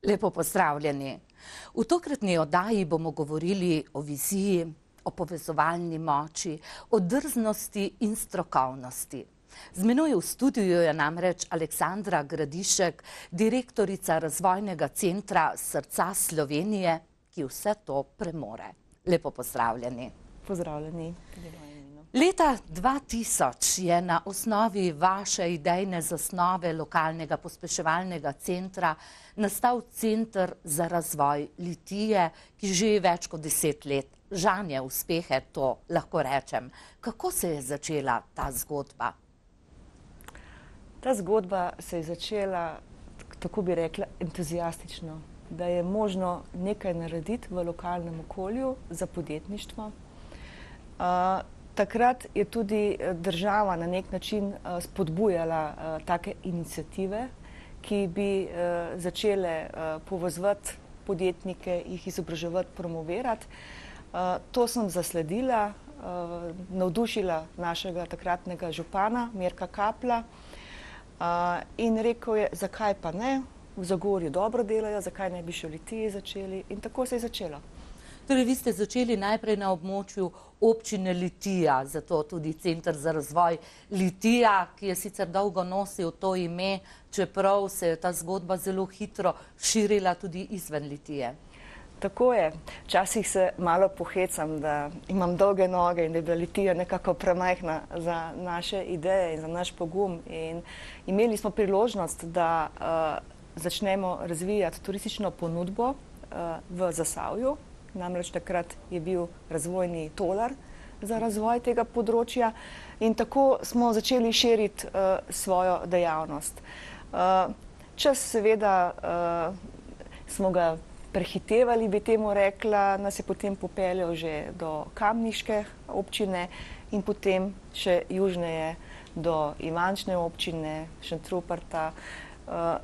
Lepo pozdravljeni. V tokratni oddaji bomo govorili o viziji, o povezovalni moči, o drznosti in strokovnosti. Z menoj v studiu je namreč Aleksandra Gradišek, direktorica Razvojnega centra Srca Slovenije, ki vse to premore. Lepo pozdravljeni. Pozdravljeni. Leta 2000 je na osnovi vaše idejne zasnove lokalnega pospeševalnega centra nastal Center za razvoj litije, ki že več kot 10 let žanje uspehe, to lahko rečem. Kako se je začela ta zgodba? Ta zgodba se je začela, tako bi rekla, entuzijastično, da je možno nekaj narediti v lokalnem okolju za podjetništvo. Takrat je tudi država na nek način spodbujala take iniciative, ki bi začele povezovati podjetnike, jih izobraževati, promovirati. To sem zasledila, navdušila našega takratnega župana Mirka Kapla in rekel je, zakaj pa ne, v Zagorju dobro delajo, zakaj ne bi še v Litiji začeli, in tako se je začelo. Torej, vi ste začeli najprej na območju občine Litija, zato tudi Center za razvoj Litija, ki je sicer dolgo nosil to ime, čeprav se je ta zgodba zelo hitro širila tudi izven Litije. Tako je. Včasih se malo pohecam, da imam dolge noge in da je bila Litija nekako premajhna za naše ideje in za naš pogum. In imeli smo priložnost, da začnemo razvijati turistično ponudbo v Zasavju. Namreč takrat je bil razvojni tolar za razvoj tega področja in tako smo začeli širiti svojo dejavnost. Čas seveda smo ga prehitevali, bi temu rekla, nas je potem popeljal že do kamniške občine in potem še južneje do Ivančne občine, Šentruperta.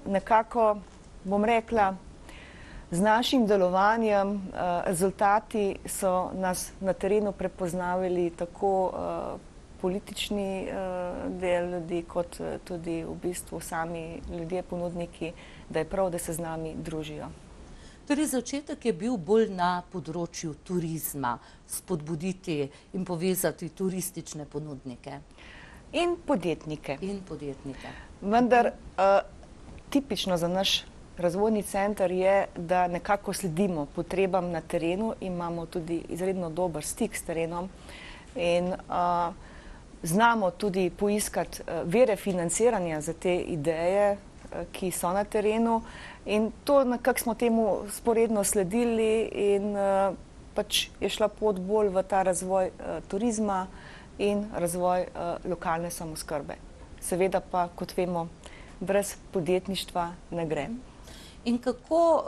Nekako, bom rekla, z našim delovanjem rezultati so nas na terenu prepoznavali tako politični del ljudi, kot tudi v bistvu sami ljudje, ponudniki, da je prav, da se z nami družijo. Torej, začetek je bil bolj na področju turizma, spodbuditi in povezati turistične ponudnike. In podjetnike. In podjetnike. Vendar tipično za naš razvojni center je, da nekako sledimo potrebam na terenu, imamo tudi izredno dober stik s terenom in znamo tudi poiskati vire financiranja za te ideje, ki so na terenu, in to nekako smo temu sporedno sledili in pač je šla pot bolj v ta razvoj turizma in razvoj lokalne samooskrbe. Seveda pa, kot vemo, brez podjetništva ne gre. In kako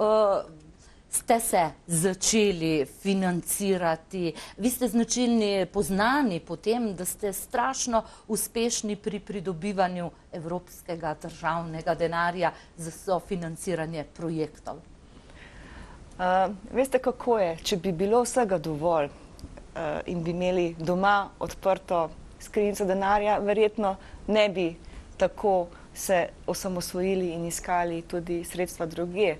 ste se začeli financirati? Vi ste značilni, poznani po tem, da ste strašno uspešni pri pridobivanju evropskega državnega denarja za sofinanciranje projektov. Veste, kako je? Če bi bilo vsega dovolj in bi imeli doma odprto skrinjico denarja, verjetno ne bi tako se osamosvojili in iskali tudi sredstva drugje.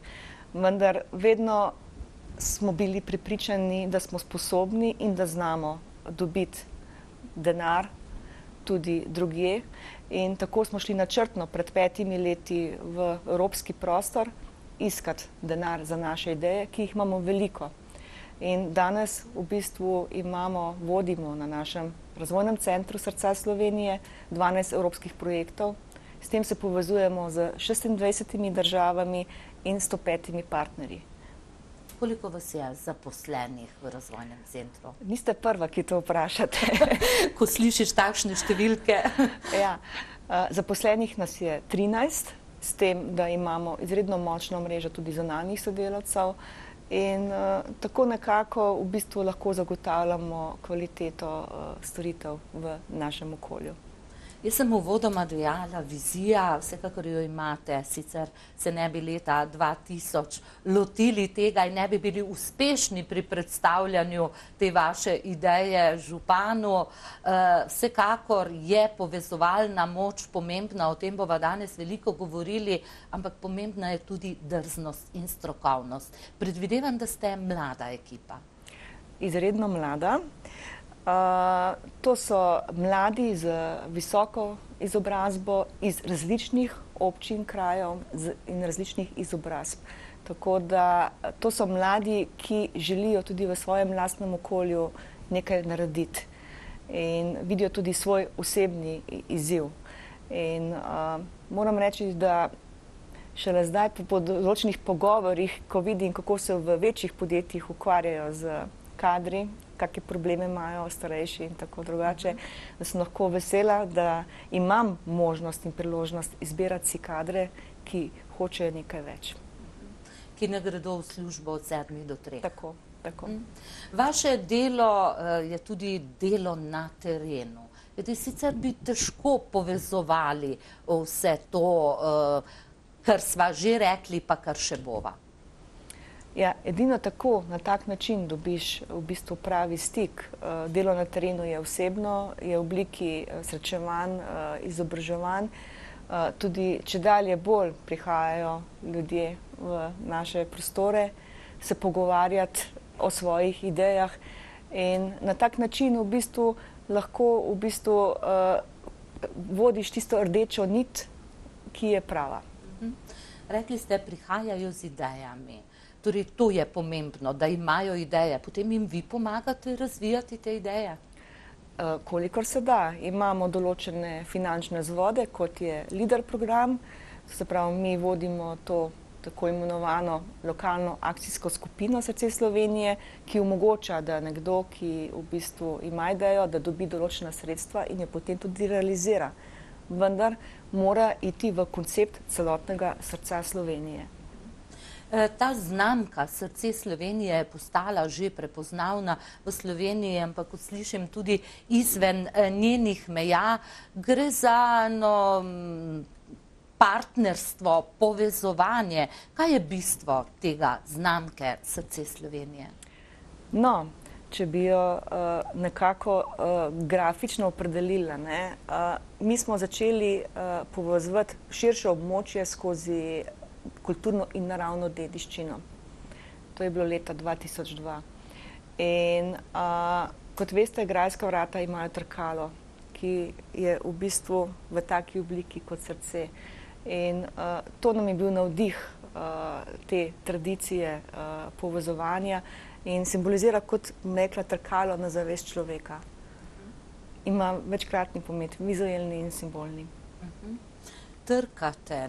Vendar vedno smo bili prepričani, da smo sposobni in da znamo dobiti denar tudi drugje. In tako smo šli načrtno pred 5 leti v evropski prostor iskati denar za naše ideje, ki jih imamo veliko. In danes v bistvu vodimo na našem razvojnem centru Srca Slovenije 12 evropskih projektov. S tem se povezujemo z 26 državami in 105 partnerji. Koliko vas je zaposlenih v razvojnem centru? Niste prva, ki to vprašate. Ko slišiš takšne številke. Ja, zaposlenih nas je 13, s tem, da imamo izredno močno mrežo tudi zunanjih sodelavcev in tako nekako v bistvu lahko zagotavljamo kvaliteto storitev v našem okolju. Jaz sem uvodoma dejala, vizija, vsekakor jo imate, sicer se ne bi leta 2000 lotili tega in ne bi bili uspešni pri predstavljanju te vaše ideje županu. Vsekakor je povezovalna moč pomembna, o tem bova danes veliko govorili, ampak pomembna je tudi drznost in strokovnost. Predvidevam, da ste mlada ekipa. Izredno mlada. To so mladi z visoko izobrazbo iz različnih občin, krajev in različnih izobrazb. Tako da to so mladi, ki želijo tudi v svojem lastnem okolju nekaj narediti in vidijo tudi svoj osebni izziv. In moram reči, da šele zdaj po določenih pogovorih, ko vidim, kako se v večjih podjetjih ukvarjajo z kadri, kakšne probleme imajo starejši in tako drugače, da sem lahko vesela, da imam možnost in priložnost izbirati si kadre, ki hočejo nekaj več. Ki ne gredo v službo od 7 do 3. Tako, tako. Vaše delo je tudi delo na terenu. Sicer bi težko povezovali vse to, kar sva že rekli, pa kar še bova. Ja, edino tako, na tak način dobiš v bistvu pravi stik. Delo na terenu je osebno, je v obliki srečevanj, izobraževanj. Tudi čedalje bolj prihajajo ljudje v naše prostore se pogovarjati o svojih idejah in na tak način v bistvu lahko vodiš tisto rdečo nit, ki je prava. Rekli ste, prihajajo z idejami. Torej, to je pomembno, da imajo ideje. Potem jim vi pomagate razvijati te ideje? Kolikor se da. Imamo določene finančne vzvode, kot je LEADER program. Se pravi, mi vodimo to tako imenovano lokalno akcijsko skupino Srce Slovenije, ki omogoča, da nekdo, ki v bistvu ima idejo, da dobi določena sredstva in jo potem tudi realizira. Vendar mora iti v koncept celotnega Srca Slovenije. Ta znamka Srce Slovenije je postala že prepoznavna v Sloveniji, ampak kot slišim tudi izven njenih meja. Gre za partnerstvo, povezovanje. Kaj je bistvo tega znamke Srce Slovenije? No, če bi jo nekako grafično opredelila, mi smo začeli povezovati širše območje skozi kulturno in naravno dediščino. To je bilo leta 2002. In kot veste, Grajska vrata imajo trkalo, ki je v bistvu v taki obliki kot srce. In to nam je bil navdih te tradicije povezovanja in simbolizira kot rekla trkalo na zavest človeka. Ima večkratni pomen, vizualni in simbolni. Trkate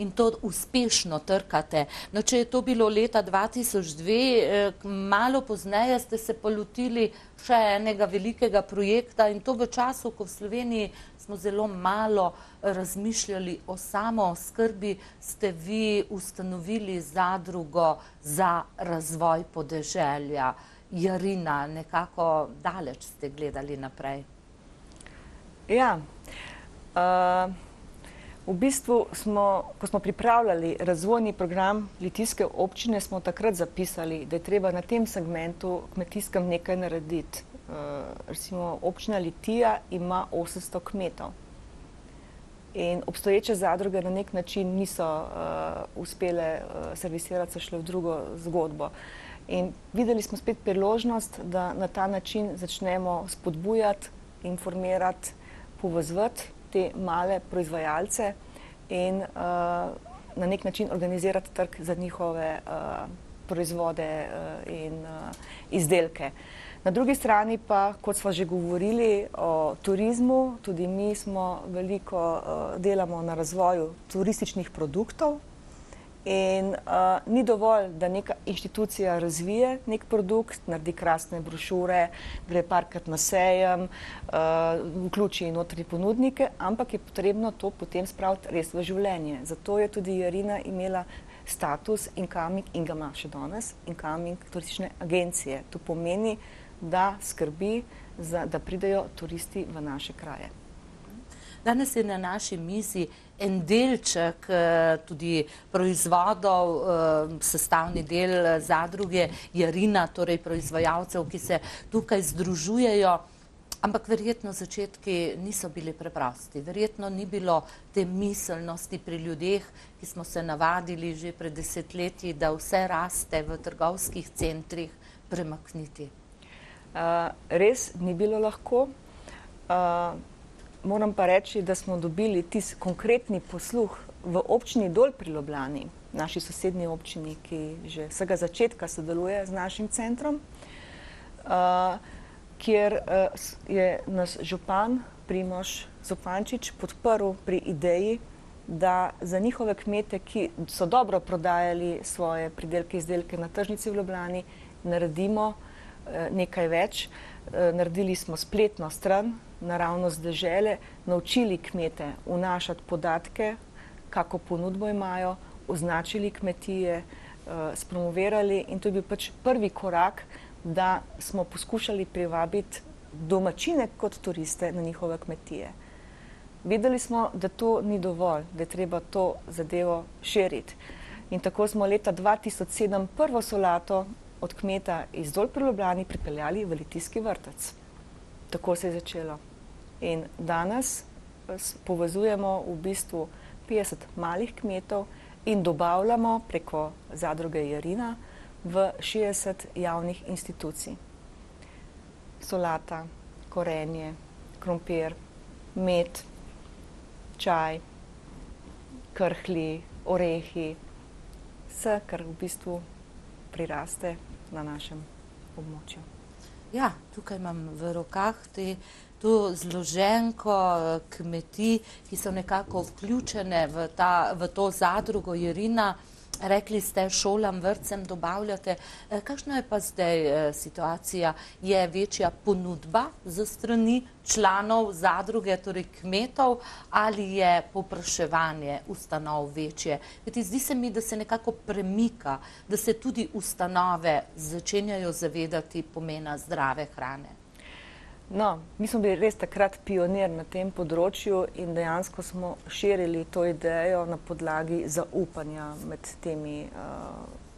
in to uspešno trkate. No, če je to bilo leta 2002, malo pozneje ste se pa lotili še enega velikega projekta in to v času, ko v Sloveniji smo zelo malo razmišljali o samooskrbi, ste vi ustanovili zadrugo za razvoj podeželja. Jarina, nekako daleč ste gledali naprej. Ja, v bistvu ko smo pripravljali razvojni program Litijske občine, smo takrat zapisali, da je treba na tem segmentu kmetijskem nekaj narediti. Recimo, občina Litija ima 800 kmetov in obstoječe zadruge na nek način niso uspele servisirati, so šle v drugo zgodbo. In videli smo spet priložnost, da na ta način začnemo spodbujati, informirati, povezovati te male proizvajalce in na nek način organizirati trg za njihove proizvode in izdelke. Na drugi strani pa, kot smo že govorili o turizmu, tudi mi smo veliko delamo na razvoju turističnih produktov in ni dovolj, da neka inštitucija razvije nek produkt, naredi krasne brošure, gre parkrat na sejem, vključi notri ponudnike, ampak je potrebno to potem spraviti res v življenje. Zato je tudi Jarina imela status incoming, in ga ima še danes, incoming turistične agencije. To pomeni, da skrbi, da pridejo turisti v naše kraje. Danes je na naši mizi en delček tudi proizvodov, sestavni del zadruge Jarina, torej proizvajalcev, ki se tukaj združujejo. Ampak verjetno začetki niso bili preprosti. Verjetno ni bilo te miselnosti pri ljudeh, ki smo se navadili že pred desetletji, da vse raste v trgovskih centrih, premakniti. Res ni bilo lahko. Moram pa reči, da smo dobili tisti konkretni posluh v občini Dol pri Ljubljani, naši sosednji občini, ki že vsega začetka sodeluje z našim centrom, kjer je naš župan Primož Zupančič podprl pri ideji, da za njihove kmete, ki so dobro prodajali svoje pridelke, izdelke na tržnici v Ljubljani, naredimo nekaj več. Naredili smo spletno stran Naravnost dežele, naučili kmete vnašati podatke, kako ponudbo imajo, označili kmetije, spromovirali in to je bil pač prvi korak, da smo poskušali privabiti domačine kot turiste na njihove kmetije. Videli smo, da to ni dovolj, da je treba to zadevo širiti. In tako smo leta 2007 prvo solato od kmeta iz Dol pri Ljubljani pripeljali v Litijski vrtec. Tako se je začelo. In danes povezujemo v bistvu 50 malih kmetov in dobavljamo preko zadruge Jarina v 60 javnih institucij. Solata, korenje, krompir, med, čaj, krhlji, orehi, vse, kar v bistvu priraste na našem območju. Ja, tukaj imam v rokah to zloženko kmetij, ki so nekako vključene v to zadrugo Jarina. Rekli ste, šolam, vrtcem dobavljate. Kakšna je pa zdaj situacija? Je večja ponudba za strani članov zadruge, torej kmetov, ali je povpraševanje ustanov večje? Zdi se mi, da se nekako premika, da se tudi ustanove začenjajo zavedati pomena zdrave hrane. No, mi smo bili res takrat pionir na tem področju in dejansko smo širili to idejo na podlagi zaupanja med temi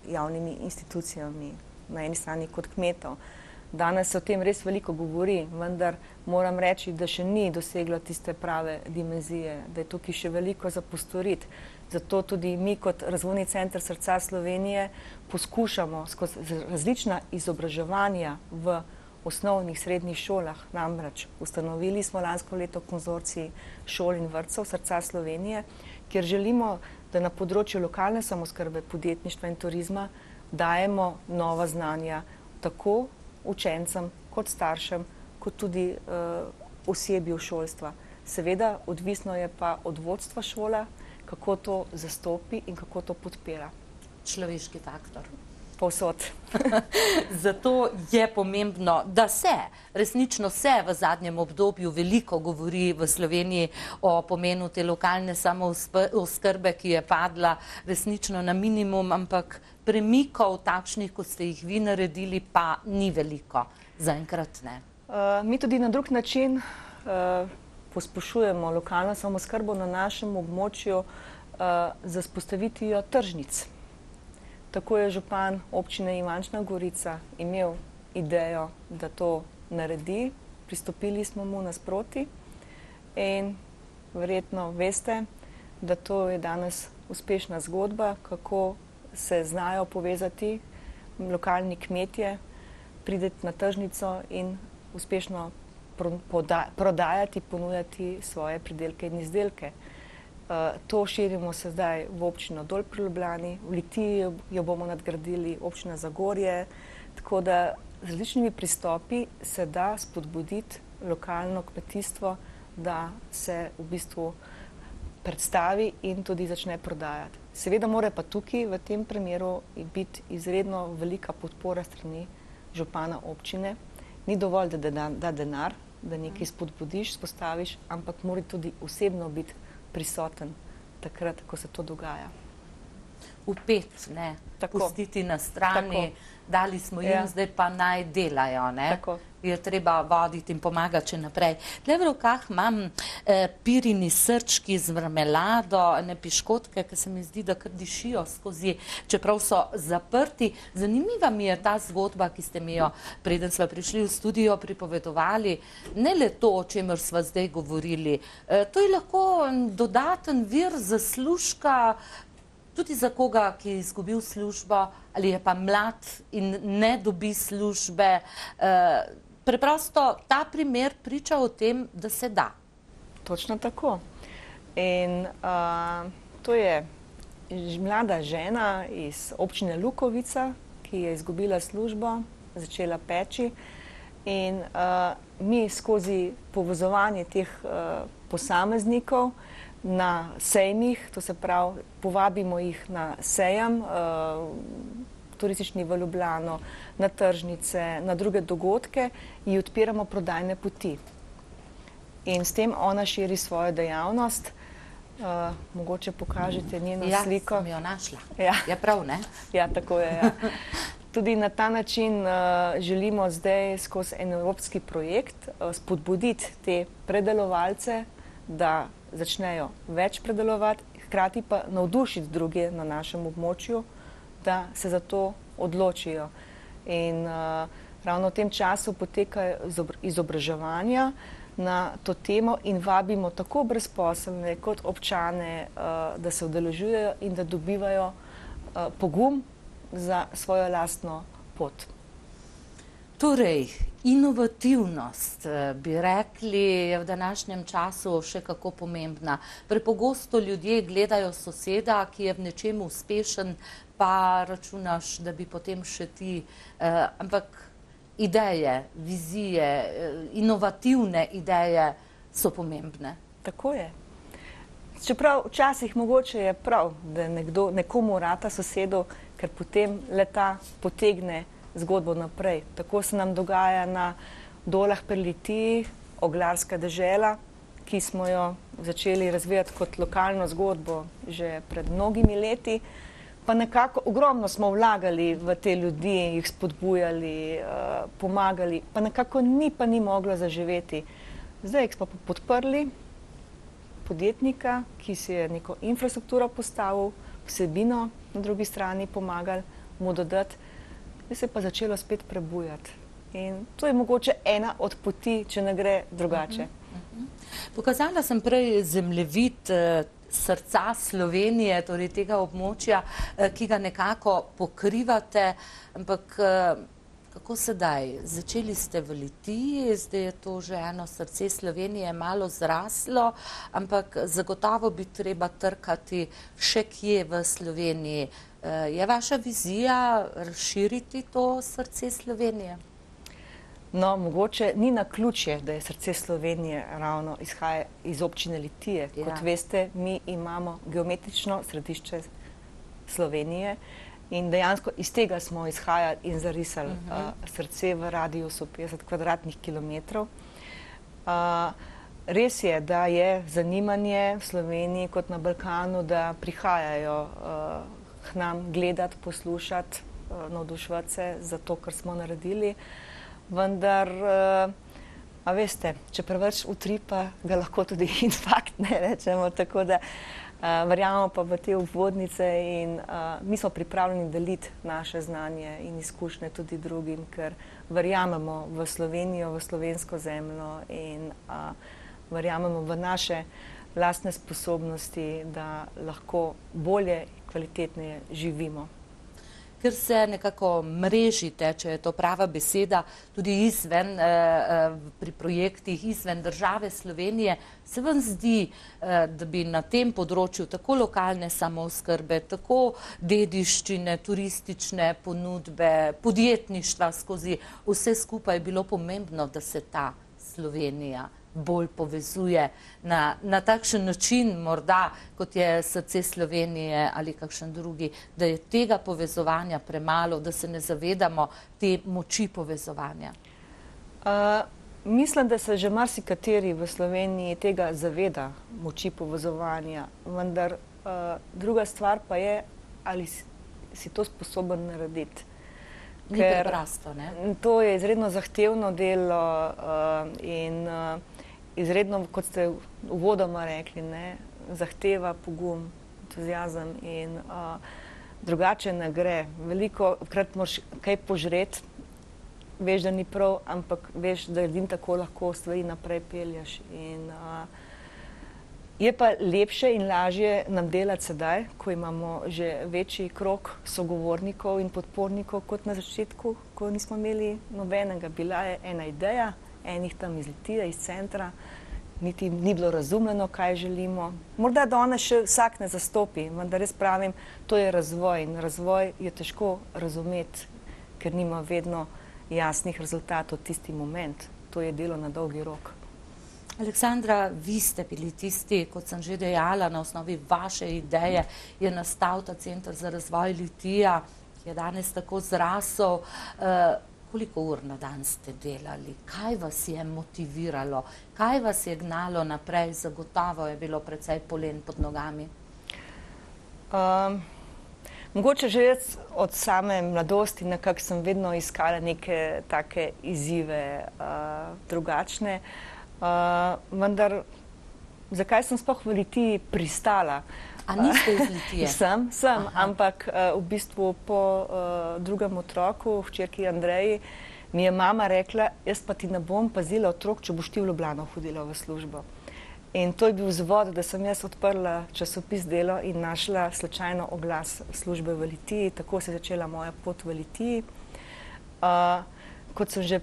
javnimi institucijami, na eni strani kot kmetov. Danes se o tem res veliko govori, vendar moram reči, da še ni doseglo tiste prave dimenzije, da je tukaj še veliko za postoriti. Zato tudi mi kot Razvojni center Srca Slovenije poskušamo skozi različna izobraževanja v osnovnih, srednjih šolah, namreč ustanovili smo lansko leto konzorcij šol in vrtcev Srca Slovenije, kjer želimo, da na področju lokalne samooskrbe, podjetništva in turizma dajemo nova znanja tako učencem kot staršem, kot tudi osebju šolstva. Seveda, odvisno je pa od vodstva šola, kako to zastopi in kako to podpira. Človeški faktor. Povsod. Zato je pomembno, da resnično se v zadnjem obdobju veliko govori v Sloveniji o pomenu te lokalne samooskrbe, ki je padla resnično na minimum, ampak premikov takšnih, kot ste jih vi naredili, pa ni veliko. Zaenkrat ne. Mi tudi na drug način pospešujemo lokalno samooskrbo na našem območju z vzpostavitvijo tržnic. Tako je župan občine Ivančna Gorica imel idejo, da to naredi. Pristopili smo mu nasproti in verjetno veste, da to je danes uspešna zgodba, kako se znajo povezati lokalni kmetje, prideti na tržnico in uspešno prodajati, ponujati svoje pridelke in izdelke. To širimo se zdaj v občino Dol pri Ljubljani, v Litiji jo bomo nadgradili, občina Zagorje, tako da z različnimi pristopi se da spodbuditi lokalno kmetijstvo, da se v bistvu predstavi in tudi začne prodajati. Seveda mora pa tukaj v tem primeru biti izredno velika podpora strani župana občine. Ni dovolj, da da denar, da nekaj spodbudiš, spostaviš, ampak mora tudi osebno biti prisoten takrat, ko se to dogaja. upet, ne, Tako. pustiti na strani, Tako. dali smo jim, zdaj pa naj delajo, ne. Tako. Je treba voditi in pomagati še naprej. Tle v rokah imam pirini srčki z marmelado, ne piškotke, ki se mi zdi, da kar dišijo skozi, čeprav so zaprti. Zanimiva mi je ta zgodba, ki ste mi jo, preden smo prišli v studio, pripovedovali. Ne le to, o čemer sva zdaj govorili. To je lahko dodaten vir zaslužka, tudi za koga, ki je izgubil službo, ali je pa mlad in ne dobi službe. Preprosto ta primer priča o tem, da se da. Točno tako. In to je mlada žena iz občine Lukovica, ki je izgubila službo, začela peči. In mi skozi povezovanje teh posameznikov na sejmih, to se pravi, povabimo jih na sejem, turistični v Ljubljano, na tržnice, na druge dogodke, ji odpiramo prodajne poti. In s tem ona širi svojo dejavnost. Mogoče pokažete njeno sliko. Ja, sem jo našla. Ja. Je prav, ne? Ja, tako je, ja. Tudi na ta način želimo zdaj skozi en evropski projekt spodbuditi te predelovalce, da začnejo več predelovati, hkrati pa navdušiti druge na našem območju, da se za to odločijo. In ravno v tem času potekajo izobraževanja na to temo in vabimo tako brezposelne kot občane, da se udeležujejo in da dobivajo pogum za svojo lastno pot. Torej, inovativnost, bi rekli, je v današnjem času še kako pomembna. Prepogosto ljudje gledajo soseda, ki je v nečem uspešen, pa računaš, da bi potem še ti, ampak ideje, vizije, inovativne ideje so pomembne. Tako je. Čeprav včasih mogoče je prav, da nekomu rata sosedu, ker potem leta potegne zgodbo naprej. Tako se nam dogaja na Dolah pri Litiji, oglarska dežela, ki smo jo začeli razvijati kot lokalno zgodbo že pred mnogimi leti. Pa nekako ogromno smo vlagali v te ljudi, jih spodbujali, pomagali, pa nekako ni moglo zaživeti. Zdaj smo podprli podjetnika, ki si je neko infrastrukturo postavil, vsebino na drugi strani pomagali mu dodati, da se je pa začelo spet prebujati. In to je mogoče ena od poti, če ne gre drugače. Pokazala sem prej zemljevid srca Slovenije, torej tega območja, ki ga nekako pokrivate, ampak kako sedaj? Začeli ste v Litiji, zdaj je to že eno srce Slovenije malo zraslo, ampak zagotovo bi treba trkati še kje v Sloveniji. Je vaša vizija razširiti to srce Slovenije? No, mogoče ni naključje, da je srce Slovenije ravno izhaja iz občine Litije. Kot veste, mi imamo geometrično središče Slovenije in dejansko iz tega smo izhajali in zarisali srce v radiusu 50 kvadratnih kilometrov. Res je, da je zanimanje v Sloveniji kot na Balkanu, da prihajajo k nam gledati, poslušati, navduševati se za to, kar smo naredili. Vendar, a veste, če preveč utripa, ga lahko tudi infarkt, ne rečemo, tako da verjamemo pa v te obvodnice in mi smo pripravljeni deliti naše znanje in izkušnje tudi drugim, ker verjamemo v Slovenijo, v slovensko zemljo in verjamemo v naše lastne sposobnosti, da lahko bolje, kvalitetneje živimo. Ker se nekako mrežite, če je to prava beseda, tudi izven, pri projektih izven države Slovenije, se vam zdi, da bi na tem področju tako lokalne samooskrbe, tako dediščine, turistične ponudbe, podjetništva skozi vse skupaj bilo pomembno, da se ta Slovenija bolj povezuje na takšen način, morda kot je srce Slovenije ali kakšen drugi, da je tega povezovanja premalo, da se ne zavedamo te moči povezovanja? Mislim, da se že marsikateri v Sloveniji tega zaveda, moči povezovanja, vendar druga stvar pa je, ali si to sposoben narediti. Ni preprosto, ne? To je izredno zahtevno delo in izredno, kot ste uvodoma rekli, ne, zahteva pogum, entuziazem in drugače ne gre. Veliko krat moraš kaj požreti, veš, da ni prav, ampak veš, da edino tako lahko stvari naprej pelješ. In je pa lepše in lažje nam delati sedaj, ko imamo že večji krog sogovornikov in podpornikov kot na začetku, ko nismo imeli nobenega. Bila je ena ideja, enih tam iz Litije, iz centra, niti ni bilo razumljeno, kaj želimo. Morda danes še vsak ne zastopi, vendar res pravim, to je razvoj in razvoj je težko razumeti, ker nima vedno jasnih rezultatov tisti moment. To je delo na dolgi rok. Aleksandra, vi ste bili tisti, kot sem že dejala, na osnovi vaše ideje je nastal ta Center za razvoj Litija, ki je danes tako zrasel. Koliko ur na dan ste delali? Kaj vas je motiviralo? Kaj vas je gnalo naprej? Zagotovo je bilo precej polen pod nogami. Mogoče že jaz od same mladosti nekako sem vedno iskala neke take izzive drugačne. Vendar, zakaj sem sploh v Litiji pristala? A niste iz Litije? Sem, ampak v bistvu po drugem otroku, hčerki Andreji, mi je mama rekla, jaz pa ti ne bom pazila otrok, če boš ti v Ljubljano hodila v službo. In to je bil vzvod, da sem jaz odprla časopis Delo in našla slučajno oglas službe v Litiji. Tako se je začela moja pot v Litiji. Kot sem že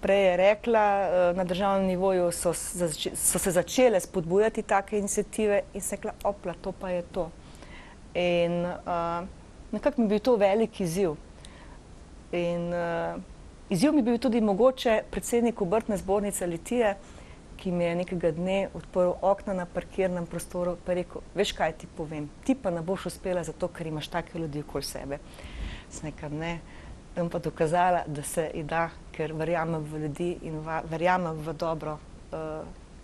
prej rekla, na državnem nivoju so se začele spodbujati take iniciative in se rekla, opla, to pa je to. In nekako mi je bil to velik izziv. In izziv mi je bil tudi mogoče predsednik Obrtne zbornice Litije, ki mi je nekega dne odprl okna na parkirnem prostoru pa rekel, veš kaj ti povem, ti pa ne boš uspela zato, ker imaš take ljudi okoli sebe. Sem rekla, ne. Bom pa dokazala, da se da, ker verjamem v ljudi in verjamem v dobro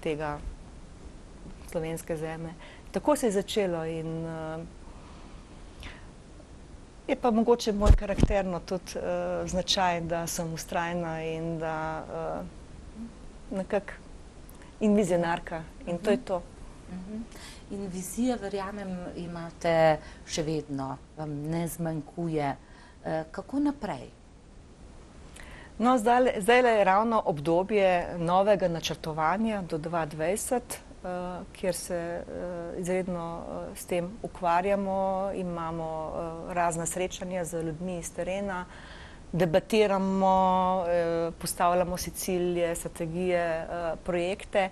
tega slovenske zemlje. Tako se je začelo in je pa mogoče moj karakterno tudi značaj, da sem vztrajna in da nekako in vizionarka in to je to. In vizija, verjamem, imate še vedno, vam ne zmanjkuje. Kako naprej? No, zdaj je ravno obdobje novega načrtovanja do 2020, kjer se izredno s tem ukvarjamo, imamo razna srečanja z ljudmi iz terena, debatiramo, postavljamo si cilje, strategije, projekte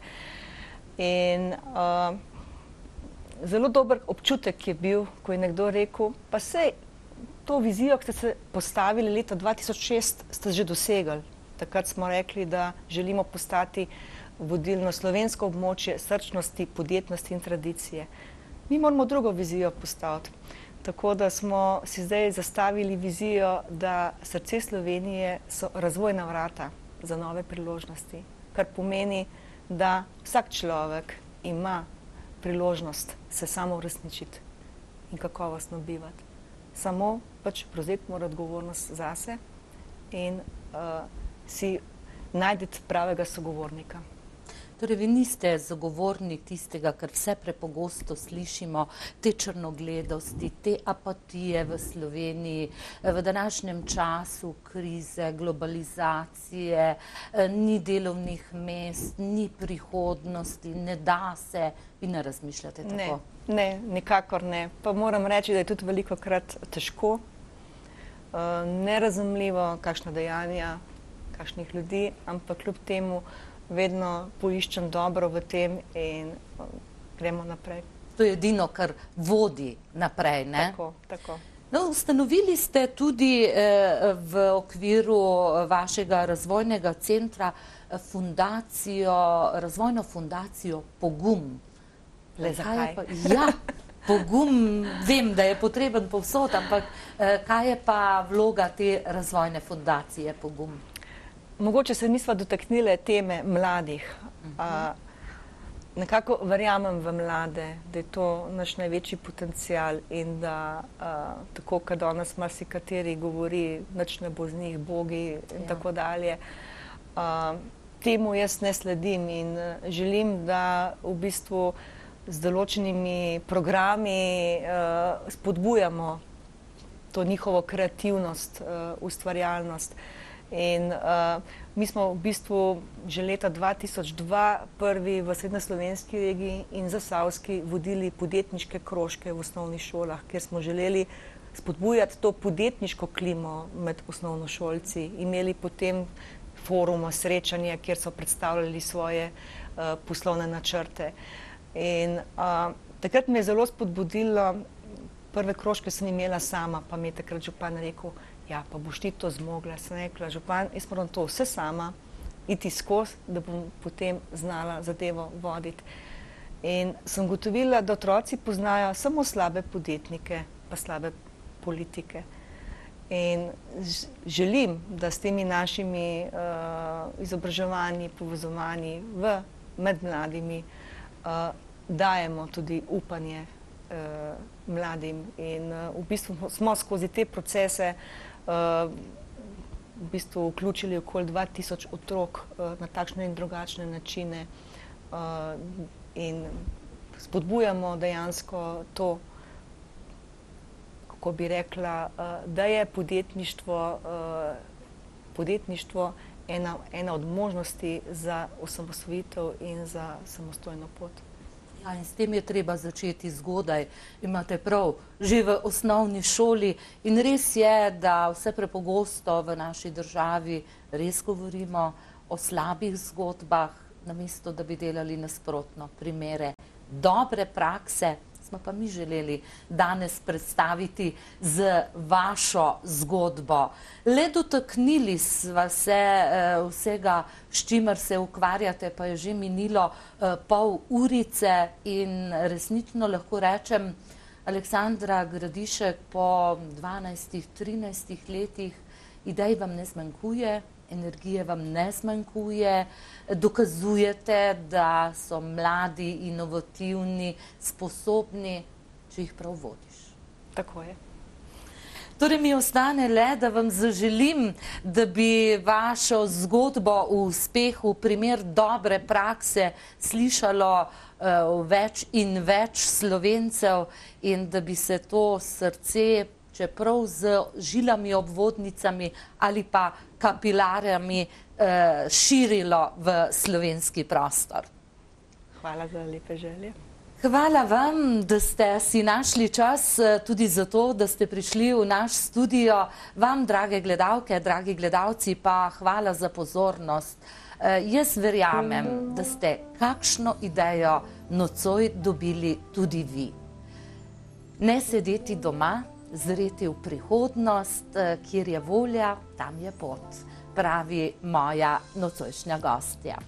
in zelo dober občutek je bil, ko je nekdo rekel, pa sej to vizijo, ki ste se postavili leta 2006, ste že dosegli. Takrat smo rekli, da želimo postati vodilno slovensko območje srčnosti, podjetnosti in tradicije. Mi moramo drugo vizijo postaviti. Tako da smo si zdaj zastavili vizijo, da srce Slovenije so razvojna vrata za nove priložnosti, kar pomeni, da vsak človek ima priložnost se samo uresničiti in kakovostno bivati. Samo pač prevzeti mora odgovornost zase in si najti pravega sogovornika. Torej, vi niste zagovornik tistega, kar vse prepogosto slišimo, te črnogledosti, te apatije v Sloveniji, v današnjem času krize, globalizacije, ni delovnih mest, ni prihodnosti, ne da se. Vi ne razmišljate tako? Ne, nikakor ne. Pa moram reči, da je tudi velikokrat težko, nerazumljivo, kakšna dejanja, kakšnih ljudi, ampak kljub temu vedno poiščem dobro v tem in gremo naprej. To je edino, kar vodi naprej, ne? Tako. No, ustanovili ste tudi v okviru vašega razvojnega centra razvojno fundacijo Pogum. Le zakaj? Ja, pogum, vem, da je potreben povsod, ampak kaj je pa vloga te razvojne fundacije Pogum? Mogoče se nisva dotaknile teme mladih. nekako verjamem v mlade, da je to naš največji potencial in da tako, kot danes marsikateri govori, nič ne bo z njih, bogi in tako dalje. Temu jaz ne sledim in želim, da v bistvu z določenimi programi spodbujamo to njihovo kreativnost, ustvarjalnost. In mi smo v bistvu že leta 2002 prvi v srednjeslovenski regiji in zasavski vodili podjetniške krožke v osnovnih šolah, kjer smo želeli spodbujati to podjetniško klimo med osnovnošolci. Imeli potem foruma, srečanje, kjer so predstavljali svoje poslovne načrte. In takrat me je zelo spodbudilo, prve krožke sem imela sama, pa mi je takrat župan rekel, ja, pa boš ti to zmogla. Sem rekla, župan, jaz moram to vse sama iti skozi, da bom potem znala zadevo voditi. In sem gotovila, da otroci poznajo samo slabe podjetnike, pa slabe politike. In želim, da s temi našimi izobraževanji, povezovanji med mladimi dajemo tudi upanje mladim. In v bistvu smo skozi te procese v bistvu vključili okoli 2000 otrok na takšne in drugačne načine in spodbujamo dejansko to, kako bi rekla, da je podjetništvo ena od možnosti za osamosvojitev in za samostojno pot. Ja, in s tem je treba začeti zgodaj. Imate prav, že v osnovni šoli. In res je, da vse prepogosto v naši državi res govorimo o slabih zgodbah, namesto da bi delali nasprotno, primere dobre prakse. Smo pa mi želeli danes predstaviti z vašo zgodbo. Le dotaknili sva se vsega, s čimer se ukvarjate, pa je že minilo pol urice in resnično lahko rečem, Aleksandra Gradišek, po 12-13 letih idej vam ne zmanjkuje, energije vam ne zmanjkuje, dokazujete, da so mladi, inovativni, sposobni, če jih prav vodiš. Tako je. Torej mi ostane le, da vam zaželim, da bi vašo zgodbo o uspehu, primer dobre prakse slišalo več in več Slovencev in da bi se to srce, čeprav z žilami, obvodnicami ali pa kapilarjami širilo v slovenski prostor. Hvala za lepe želje. Hvala vam, da ste si našli čas tudi zato, da ste prišli v naš studio. Vam, drage gledalke, dragi gledalci, pa hvala za pozornost. Jaz verjamem, da ste kakšno idejo nocoj dobili tudi vi. Ne sedeti doma, zreti v prihodnost, kjer je volja, tam je pot, pravi moja nocojšnja gostja.